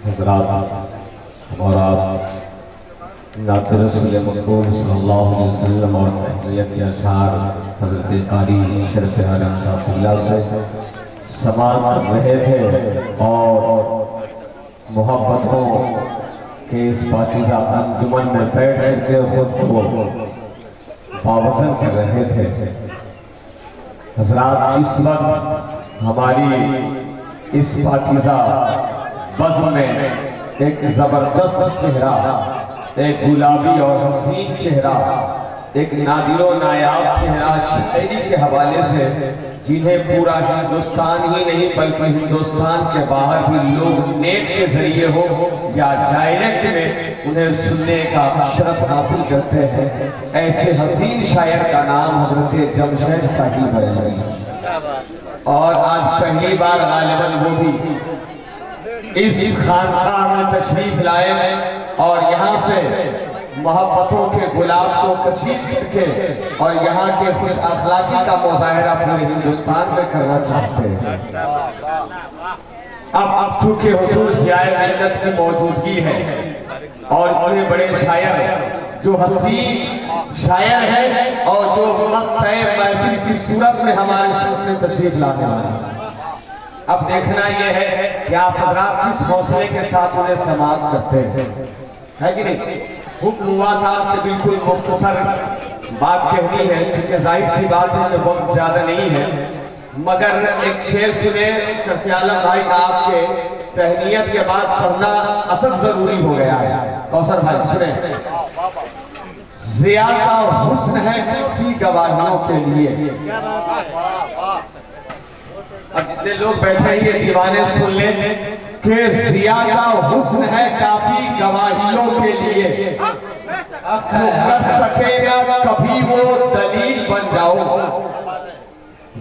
हज़रात और नात रसूल मक़बूल सल्लल्लाहु अलैहि वसल्लम और तहलियत के अशआर हज़रत कारी शरफ़ आलम साहब से समाअत कर रहे थे और मोहब्बतों के इस पाकीज़ा अंजुमन में बैठ करके खुद को पावसन कर रहे थे। हज़रात इस वक्त हमारी इस पाकीज़ा बज़्म में एक जबरदस्त चेहरा, एक गुलाबी और हसीन चेहरा, एक नादिरो नायाब चेहरा शायरी के हवाले से, जिन्हें पूरा हिंदुस्तान ही नहीं बल्कि हिंदुस्तान के बाहर भी लोग नेट के जरिए हो या डायरेक्ट में उन्हें सुनने का शरफ हासिल करते हैं, ऐसे हसीन शायर का नाम हजरत जमशेद साहिब बरेलवी। और आज पहली बार गालिबन वो भी इस खानकाह में तशरीफ लाए और यहाँ से मोहब्बतों के गुलाब को कशीश करके और यहाँ के खुश अखलाकी का मुजाहरा पूरे हिंदुस्तान में करना चाहते हैं। अब चूंकि हुजूर ज़ियाए मिल्लत की मौजूदगी है और इतने बड़े शायर जो हसीन शायर है और जो मक़्तए महफिल की सूरत में हमारे से तशरीफ लाने वाले हैं, अब देखना यह है कि आप हज़रात किस हौसले के साथ उन्हें समाअत करते हैं, है कि नहीं। हुक्म हुआ था कि बिल्कुल मुख्तसर बात कहनी है, क्योंकि जाहिर सी बात है कि वक्त ज्यादा नहीं है, मगर एक शेर सुने शरफ़ आलम भाई आपके तहनीयत के बाद पढ़ना असद जरूरी हो गया है। कौसर भाई सुने। ज़िया का हुस्न है काफी गवाहियों के लिए। अब जितने लोग बैठे हैं ये दीवाने सुन ले कि ज़िया का हुस्न है काफी गवाहियों के लिए, कर सकेगा कभी वो दलील बन जाओ।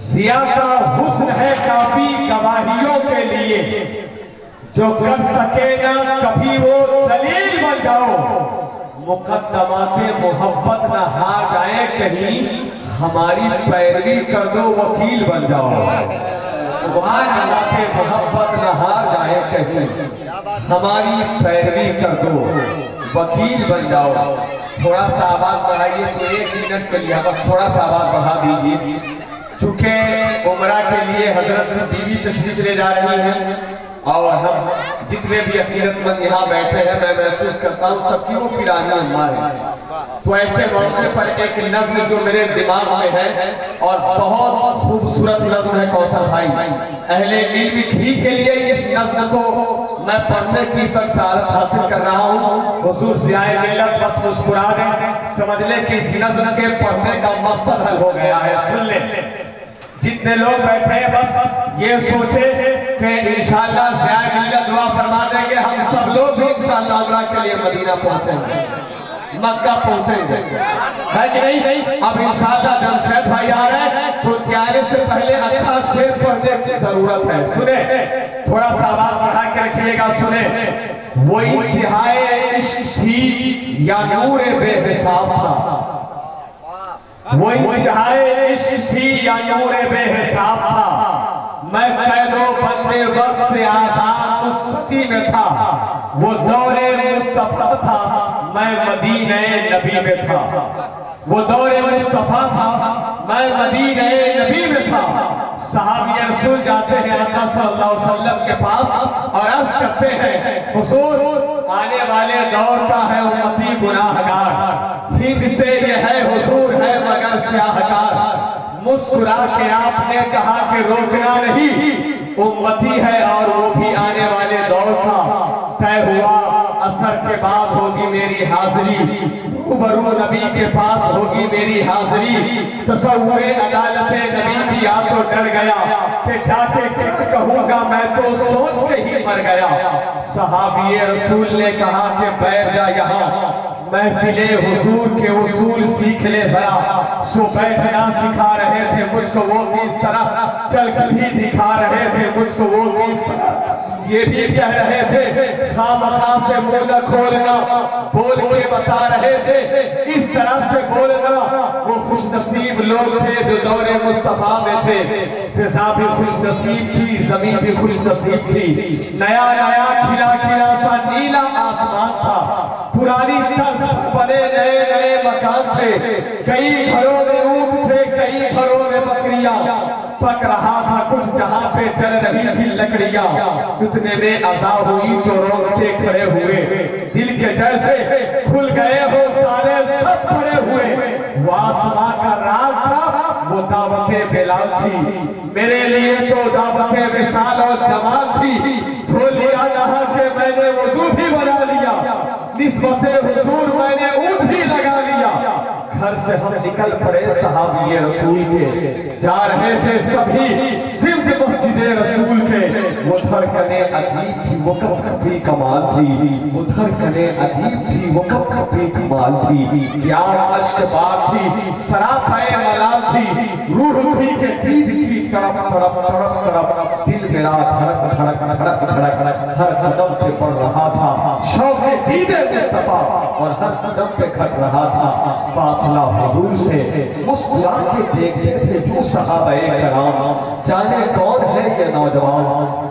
ज़िया का हुस्न है काफी गवाहियों के लिए, जो कर सकेगा कभी वो दलील बन जाओ। मुकद्दमाते मोहब्बत न हार जाए कहीं, हमारी पैरवी कर दो वकील बन जाओ। सुभान अल्लाह के मोहब्बत न हार जाए कहीं, हमारी पैरवी कर दो वकील बन जाओ। थोड़ा सा आवाज बढ़ाइए तो 1 मिनट के लिए बस थोड़ा सा आवाज बढ़ा दीजिए, चूंकि उमरा के लिए हजरत बीवी तशरीफ ले जा रही हैं और हम जितने भी अकीदतमंद यहाँ बैठे हैं मैं महसूस करता हूँ सबकी वो पिरानी अम्मा है। तो ऐसे मौके पर एक नज़्म जो मेरे दिमाग में है और बहुत खूबसूरत नज़्म है कौसर भाई, अहले इल्म ही के लिए इस नज़्म को मैं पढ़ने की सआदत हासिल कर रहा हूँ। हुजूर ज़ियाए मिल्लत बस मुस्कुरा दें, समझ ले कि इस नज़्म के पढ़ने का मकसद हल हो गया है। सुन ले, जितने लोग बैठे हैं बस ये सोचे कि इंशाअल्लाह ज़ियाए मिल्लत दुआ फरमा देंगे, हम सब लोग भी इंशाअल्लाह उम्रा के लिए मदीना पहुंचेंगे, मक्का पहुंचेंगे, है कि नहीं। अब इंशाअल्लाह जमशेद भाई आ रहे हैं तो त्यारे से पहले अच्छा शेर पढ़ने की जरूरत है। सुने, थोड़ा सा आवाज बढ़ा के रखिएगा। सुने, वो इंतहाए इश्क थी या नूर बेहिसाब था, वो इंतहाए इश्क थी या नूर बेहिसाब था। मैं कैदो बंदे वक्त से आजाद उसी में था, वो दौरे मुस्तफा था, मैं मदीने नबी में था। वो दौरे मुस्तफा था, मैं मदीने नबी में था। सहाबी रसूल जाते हैं आका सल्लल्लाहु अलैहि वसल्लम के पास और अर्ज करते हैं, हुजूर आने वाले दौर का है उम्मती गुनाहगार, हिंद से ये है हुजूर है मगर स्याहकार। मुस्कुरा के आपने कहा कि रोकना नहीं, उम्मती है और वो भी आने वाले दौर का तय हुआ। असर के बाद होगी मेरी हाजिरी, रूबरू नबी के पास होगी मेरी हाजिरी। तसव्वुरे अदालते नबी की आ तो डर गया कि जाके क्या कहूंगा मैं तो सोच के ही मर गया। सहाबी रसूल ने कहा कि बैठ जा यहाँ, महफिले हुजूर के उसूल सीख ले जरा। सो बैठना सिखा रहे थे मुझको वो किस तरह, चल कर भी दिखा रहे थे मुझको वो किस तरह। ये भी कह रहे थे खामखा से मुंह न खोलना, बोल के बता रहे थे इस तरह से बोलना। वो खुश नसीब लोग थे जो दौरे मुस्तफा में थे। फिजा भी खुश नसीब थी, जमीन भी खुश नसीब थी। नया नया खिला खिला सा नीला आसमान था। पुरानी तर्ज बने नए नए मकान थे। कई घरों में ऊंट थे, कई घरों में बकरियां। पक रहा था कुछ जहां पे जल रही थी लकड़ियां। इतने में अज़ा हुई तो रोकते खड़े हुए, दिल के जैसे खुल गए हो तारे सब खड़े हुए। वो आसमां का राज था, वो दावते बिलाल थी। मेरे लिए तो दावते विसाल और जमाल थी। धो लिया नहा के मैंने वजू भी बना लिया, निस्बते हुजूर मैंने ऊँट भी लगा लिया। घर से हम निकल पड़े सहाबिये रसूल के, जा रहे थे सभी सिर्फ मस्जिदे रसूल के। वो धड़कने अजीब थी, वो कब कभी कमाल थी। वो धड़कने अजीब थी, वो कब कभी कमाल थी। क्या अश्क बात थी, सरापाए मलाल थी। रूह थी के दीद की तड़प तड़प तड़प तड़प। दिल मेरा धड़क धड़क धड़क धड़क हर कदम पे पड़ रहा था शौक़ दीदे मुस्तफा, और हर कदम पे खट रहा था फासला हुजूर से। मुस्कुरा के देखते थे जो सहाबाए कराम, जाने कौन है ये नौजवान।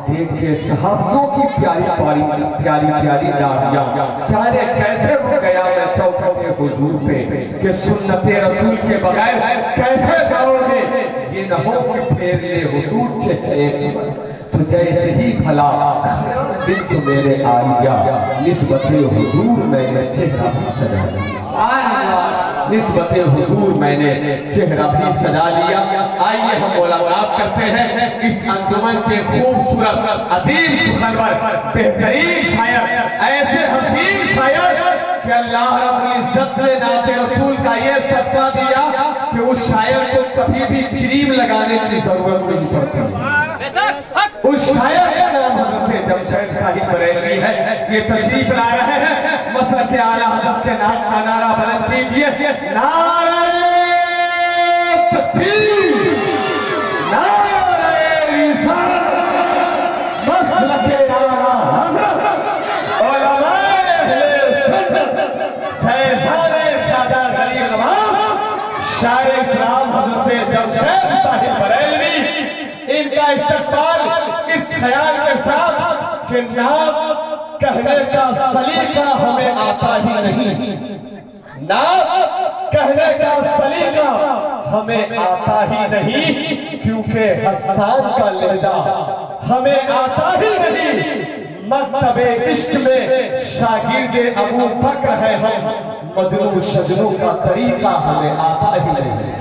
देख के सहाबियों की प्यारी प्यारी प्यारी प्यारी नारियां, जाने कैसे हो गया मैं चौखटे हुजूर पे कि सुन्नते रसूल के बगैर कैसे जाओगे। ये न हो कि फेर ले हुजूर छे तो जैसे ही भला दिल तो मेरे आलिया। निस्बते हुजूर मैंने चेहरा भी सजा लिया, निस्बते हुजूर मैंने चेहरा भी सजा लिया। आइए हम मुलाकात करते हैं इस अंजुमन के खूबसूरत अजीम सुखनवर बेहतरीन शायर, ऐसे हसीन शायर कि अल्लाह रब्बुल इज्जत ने नाते रसूल का ये सत्ता दिया कि उस शायर को कभी भी क्रीम लगाने की जरूरत नहीं पड़ती। उस शायर का नाम हज़रत जमशेद साहिब बरेलवी है। ये तशरीफ ला रहे हैं, मसलक से आला हज़रत के नाम का नारा बुलंद कीजिए। नारे तकबीर, नारे रिसालत, मसलक से आला हज़रत उलमाए अहले सुन्नत फैज़ाने सादा गरीब नवाज़ शायर इस्लाम हज़रत जमशेद साहिब बरेलवी। इनका इस्तकबाल इस ख्याल के साथ कि नाम कहने का सलीका हमें आता ही नहीं, नाम कहने का सलीका हमें आता ही नहीं, क्योंकि हसन का लहजा हमें आता ही नहीं। मकतबे इश्क में शागिर्दे अबू बकर है हम, मजनू शजनू का तरीका हमें आता ही नहीं।